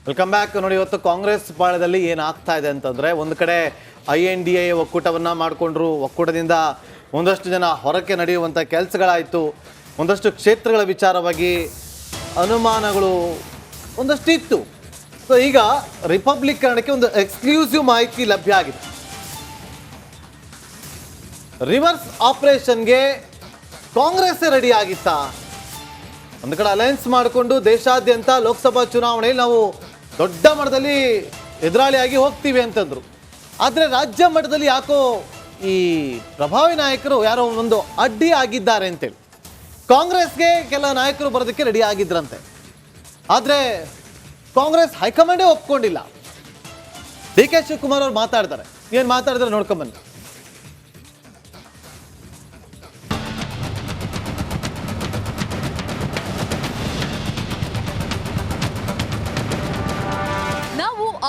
Welcome back. ನೋಡಿ, ಇವತ್ತು ಕಾಂಗ್ರೆಸ್ ಪಾಳದಲ್ಲಿ ಏನಾಗ್ತಾ ಇದೆ ಅಂತಂದರೆ, ಒಂದು ಕಡೆ INDA ಒಕ್ಕೂಟವನ್ನು ಮಾಡಿಕೊಂಡ್ರು. ಒಕ್ಕೂಟದಿಂದ ಒಂದಷ್ಟು ಜನ ಹೊರಕ್ಕೆ ನಡೆಯುವಂಥ ಕೆಲಸಗಳಾಯಿತು. ಒಂದಷ್ಟು ಕ್ಷೇತ್ರಗಳ ವಿಚಾರವಾಗಿ ಅನುಮಾನಗಳು ಒಂದಷ್ಟು ಇತ್ತು. ಸೊ ಈಗ ರಿಪಬ್ಲಿಕ್ ಕನ್ನಡಕ್ಕೆ ಒಂದು ಎಕ್ಸ್ಕ್ಲೂಸಿವ್ ಮಾಹಿತಿ ಲಭ್ಯ ಆಗಿದೆ. ರಿವರ್ಸ್ ಆಪರೇಷನ್ಗೆ ಕಾಂಗ್ರೆಸ್ ರೆಡಿ ಆಗಿತ್ತಾ? ಒಂದು ಕಡೆ ಅಲಯನ್ಸ್ ಮಾಡಿಕೊಂಡು ದೇಶಾದ್ಯಂತ ಲೋಕಸಭಾ ಚುನಾವಣೆಯಲ್ಲಿ ನಾವು ದೊಡ್ಡ ಮಟ್ಟದಲ್ಲಿ ಎದುರಾಳಿಯಾಗಿ ಹೋಗ್ತೀವಿ ಅಂತಂದ್ರು. ಆದರೆ ರಾಜ್ಯ ಮಟ್ಟದಲ್ಲಿ ಯಾಕೋ ಈ ಪ್ರಭಾವಿ ನಾಯಕರು ಯಾರೋ ಒಂದು ಅಡ್ಡಿ ಆಗಿದ್ದಾರೆ ಅಂತೇಳಿ ಕಾಂಗ್ರೆಸ್ಗೆ ಕೆಲ ನಾಯಕರು ಬರೋದಕ್ಕೆ ರೆಡಿ ಆಗಿದ್ರಂತೆ. ಆದರೆ ಕಾಂಗ್ರೆಸ್ ಹೈಕಮಾಂಡೇ ಒಪ್ಕೊಂಡಿಲ್ಲ. DK ಶಿವಕುಮಾರ್ ಅವ್ರು ಮಾತಾಡ್ತಾರೆ. ಏನು ಮಾತಾಡಿದ್ರೆ ನೋಡ್ಕೊಂಬನ್ನಿ.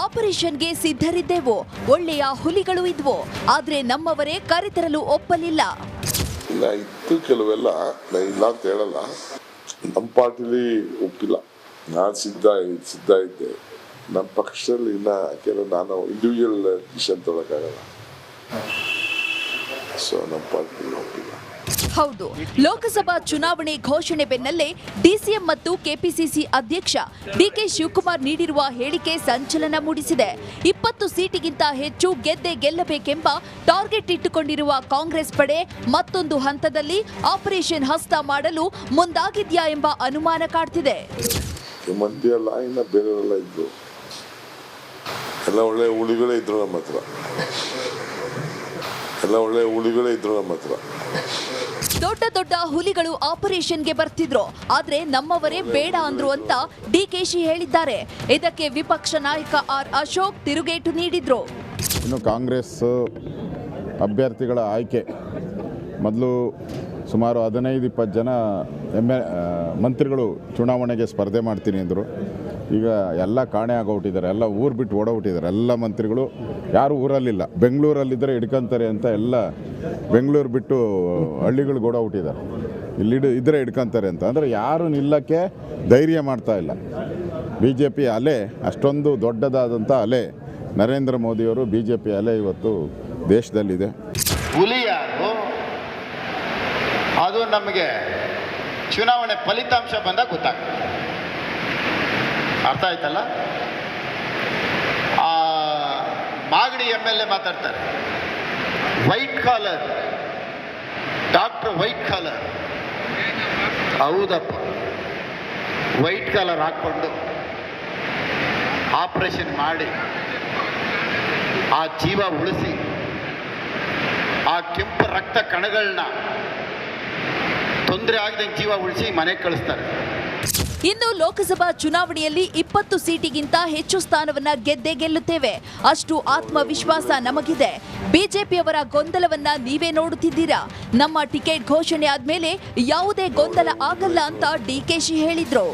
ಆಪರೇಷನ್ಗೆ ಸಿದ್ಧರಿದ್ದೆವು, ಒಳ್ಳೆಯ ಹುಲಿಗಳು ಇದ್ವು, ಆದ್ರೆ ನಮ್ಮವರೇ ಕರೆತರಲು ಒಪ್ಪಲಿಲ್ಲ. ಇತ್ತು ಕೆಲವೆಲ್ಲ ಇಲ್ಲ ಅಂತ ಹೇಳಲ್ಲ, ನಮ್ಮ ಪಾರ್ಟಿಲಿ ಒಪ್ಪಿಲ್ಲ. ನಾನು ಸಿದ್ಧ ಇದ್ದೆ. ನಮ್ಮ ಪಕ್ಷದಲ್ಲಿ ಇನ್ನ ಕೆಲವು ನಾನು ಇಂಡಿವಿಜುವಲ್ ಡಿಸಿಷನ್ ತಗೊಳಕ್ಕಾಗಲ್ಲ. ಸೊ ನಮ್ಮ ಪಾರ್ಟಿಲಿ ಒಪ್ಪಿಲ್ಲ. ಹೌದು, ಲೋಕಸಭಾ ಚುನಾವಣೆ ಘೋಷಣೆ ಬೆನ್ನಲ್ಲೇ DCM ಮತ್ತು KPCC ಅಧ್ಯಕ್ಷ DK ಶಿವಕುಮಾರ್ ನೀಡಿರುವ ಹೇಳಿಕೆ ಸಂಚಲನ ಮೂಡಿಸಿದೆ. 20 ಸೀಟಿಗಿಂತ ಹೆಚ್ಚು ಗೆದ್ದೇ ಗೆಲ್ಲಬೇಕೆಂಬ ಟಾರ್ಗೆಟ್ ಇಟ್ಟುಕೊಂಡಿರುವ ಕಾಂಗ್ರೆಸ್ ಪಡೆ ಮತ್ತೊಂದು ಹಂತದಲ್ಲಿ ಆಪರೇಷನ್ ಹಸ್ತ ಮಾಡಲು ಮುಂದಾಗಿದ್ಯಾ ಎಂಬ ಅನುಮಾನ ಕಾಡ್ತಿದೆ. ಮಂದಿಯಲ್ಲ, ಇನ್ನ ಬೇರೆಯವರೆಲ್ಲ ಇದ್ರು, ಎಲ್ಲ ಒಳ್ಳೆ ಹುಲಿಗಳೇ ಇದ್ರು ನಮ್ಮ ಹತ್ರ. ದೊಡ್ಡ ದೊಡ್ಡ ಹುಲಿಗಳು ಆಪರೇಷನ್ಗೆ ಬರ್ತಿದ್ರು, ಆದ್ರೆ ನಮ್ಮವರೇ ಬೇಡ ಅಂದ್ರು ಅಂತ DKಶಿ ಹೇಳಿದ್ದಾರೆ. ಇದಕ್ಕೆ ವಿಪಕ್ಷ ನಾಯಕ R ಅಶೋಕ್ ತಿರುಗೇಟು ನೀಡಿದ್ರು. ಇನ್ನು ಕಾಂಗ್ರೆಸ್ ಅಭ್ಯರ್ಥಿಗಳ ಆಯ್ಕೆ ಮೊದಲು ಸುಮಾರು 15-20 ಜನ ಮಂತ್ರಿಗಳು ಚುನಾವಣೆಗೆ ಸ್ಪರ್ಧೆ ಮಾಡ್ತೀನಿ ಅಂದರು. ಈಗ ಎಲ್ಲ ಕಾಣೆ ಆಗೋಗ್ಬಿಟ್ಟಿದ್ದಾರೆ, ಎಲ್ಲ ಊರು ಬಿಟ್ಟು ಓಡೋಗ್ಬಿಟ್ಟಿದ್ದಾರೆ. ಎಲ್ಲ ಮಂತ್ರಿಗಳು ಯಾರು ಊರಲ್ಲಿಲ್ಲ, ಬೆಂಗಳೂರಲ್ಲಿದ್ದರೆ ಹಿಡ್ಕೊಂತಾರೆ ಅಂತ ಎಲ್ಲ ಬೆಂಗಳೂರು ಬಿಟ್ಟು ಹಳ್ಳಿಗಳಿಗೆ ಓಡೋಗ್ಬಿಟ್ಟಿದ್ದಾರೆ. ಇದ್ರೆ ಹಿಡ್ಕೊಂತಾರೆ ಅಂತ. ಅಂದರೆ ಯಾರು ನಿಲ್ಲಕ್ಕೆ ಧೈರ್ಯ ಮಾಡ್ತಾ ಇಲ್ಲ. BJP ಅಲೆ ಅಷ್ಟೊಂದು ದೊಡ್ಡದಾದಂಥ ಅಲೆ, ನರೇಂದ್ರ ಮೋದಿಯವರು BJP ಅಲೆ ಇವತ್ತು ದೇಶದಲ್ಲಿದೆ. ಹುಲಿ ಯಾರು ಅದು ನಮಗೆ ಚುನಾವಣೆ ಫಲಿತಾಂಶ ಬಂದಾಗ ಗೊತ್ತಾಗ್ತದೆ. ಅರ್ಥ ಆಯ್ತಲ್ಲ? ಮಾಗಡಿ MLA ಮಾತಾಡ್ತಾರೆ, white collar doctor, white collar. ಹೌದಪ್ಪ, ವೈಟ್ ಕಾಲರ್ ಹಾಕ್ಕೊಂಡು ಆಪರೇಷನ್ ಮಾಡಿ ಆ ಜೀವ ಉಳಿಸಿ ಆ ಕೆಂಪು ರಕ್ತ ಕಣಗಳನ್ನ ತೊಂದರೆ ಆಗದಂಗೆ ಜೀವ ಉಳಿಸಿ ಮನೆಗೆ ಕಳಿಸ್ತಾರೆ. ಇನ್ನು ಲೋಕಸಭಾ ಚುನಾವಣೆಯಲ್ಲಿ 20 ಸೀಟಿಗಿಂತ ಹೆಚ್ಚು ಸ್ಥಾನವನ್ನ ಗೆದ್ದೇ ಗೆಲ್ಲುತ್ತೇವೆ, ಅಷ್ಟು ಆತ್ಮವಿಶ್ವಾಸ ನಮಗಿದೆ. BJPಯವರ ಗೊಂದಲವನ್ನ ನೀವೇ ನೋಡುತ್ತಿದ್ದೀರಾ. ನಮ್ಮ ಟಿಕೆಟ್ ಘೋಷಣೆ ಆದ್ಮೇಲೆ ಯಾವುದೇ ಗೊಂದಲ ಆಗಲ್ಲ ಅಂತ DKಶಿ ಹೇಳಿದ್ರು.